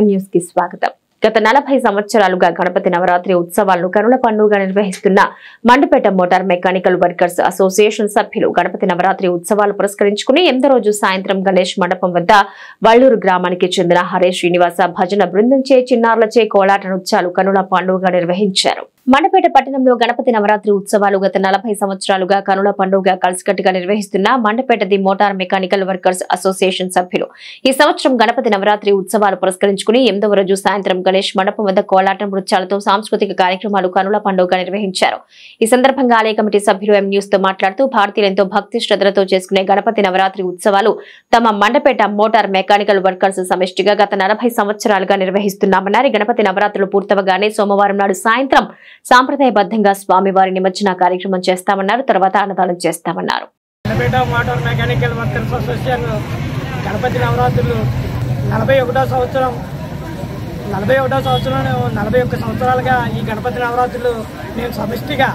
News కి స్వాగతం. గత 40 సంవత్సరాలుగా గణపతి నవరాత్రి ఉత్సవాలను కనుల పండుగగా నిర్వహిస్తున్న Mandapeta motor mechanical workers association సభ్యులు గణపతి నవరాత్రి ఉత్సవాలు పురస్కరించుకుని 8వ రోజు సాయంత్రం గణేష్ మండపం వద్ద వల్లూరు గ్రామానికి చెందిన హరే శ్రీనివాస భజన బృందంచే చిన్నారులచే కోలాట నృత్యాలు కనుల పండుగగా నిర్వహించారు. మండపేట పట్టణంలో గణపతి నవరాత్రి ఉత్సవాలు గత 40 సంవత్సరాలుగా కనుల పండుగగా కలిసికట్టుగా నిర్వహిస్తున్న Mandapeta the motor mechanical workers association సభ్యులు ఈ సంవత్సరం గణపతి నవరాత్రి ఉత్సవాలు పురస్కరించుకుని 8వ రోజు సాయంత్రం గణేష్ మండపం వద్ద కోలాట నృత్యాలతో సాంస్కృతిక కార్యక్రమాలు కనుల పండుగగా నిర్వహించారు. ఈ సందర్భంగా ఆలయ కమిటీ సభ్యులు ఎం న్యూస్ తో మాట్లాడుతూ భారతీయులెంతో భక్తి శ్రద్ధలతో చేసుకునే గణపతి నవరాత్రి ఉత్సవాలు తమ మండపేట మోటార్ మెకానికల్ వర్కర్స్ సమిష్టిగా గత 40 సంవత్సరాలుగా నిర్వహిస్తున్నామన్నారు. గణపతి నవరాత్రులు పూర్తవగానే సోమవారం నాడు సాయంత్రం సాంప్రదాయబద్ధంగా స్వామివారి నిమజ్జన కార్యక్రమం చేస్తామన్నారు. తర్వాత అన్నదానం చేస్తామన్నారు. Motor mechanical workers association Ganapati నవరాత్రులు 41వ సంవత్సరం 41 సంవత్సరాలుగా ఈ గణపతి నవరాత్రులు మేము సమిష్టిగా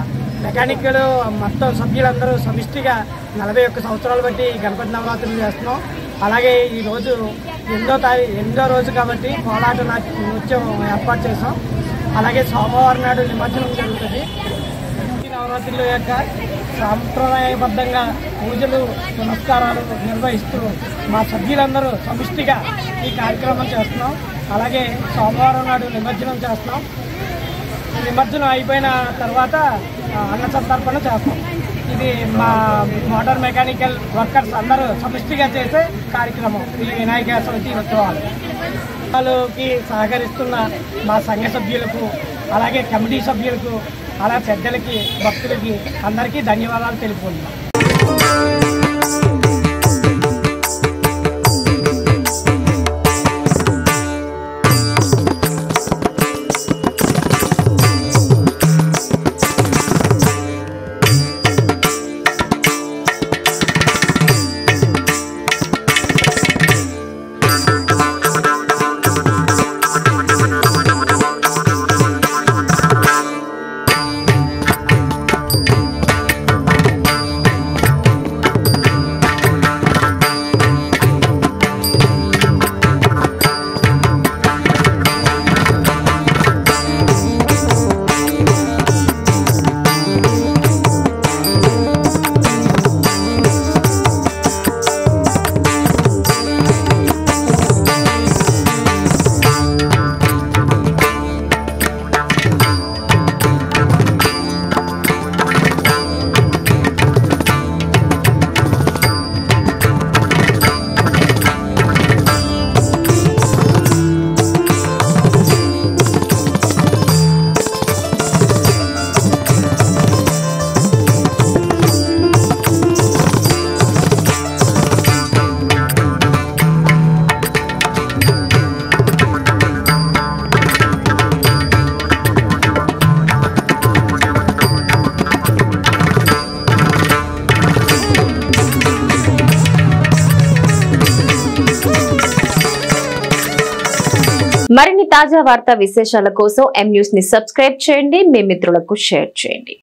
మెకానికల్ మొత్తం సభ్యులందరూ సమిష్టిగా 41 సంవత్సరాలు బట్టి ఈ గణపతి నవరాత్రులు చేస్తున్నాం. అలాగే ఈరోజు 8వ రోజు కాబట్టి కోలాట నృత్యం ఏర్పాటు చేసాం. అలాగే సోమవారం నాడు నిమజ్జనం జరుగుతుంది. ఈ నవరాత్రుల యొక్క సాంప్రదాయబద్ధంగా పూజలు పునస్కారాలు నిర్వహిస్తూ మా సభ్యులందరూ సమిష్టిగా ఈ కార్యక్రమం చేస్తున్నాం. అలాగే సోమవారం నాడు నిమజ్జనం చేస్తున్నాం. నిమజ్జనం అయిపోయిన తర్వాత అన్న సంతర్పణ చేస్తాం. ఇది మా మోటార్ మెకానికల్ వర్కర్స్ అందరూ సమిష్టిగా చేసే కార్యక్రమం ఈ వినాయక చవితి ఉత్సవాలకి సహకరిస్తున్న మా సంఘ సభ్యులకు అలాగే కమిటీ సభ్యులకు అలా పెద్దలకి భక్తులకి అందరికీ ధన్యవాదాలు తెలుపుకుంటున్నాం. మరిన్ని తాజా వార్తా విశేషాల కోసం ఎం న్యూస్ ని సబ్స్క్రైబ్ చేయండి. మీ మిత్రులకు షేర్ చేయండి.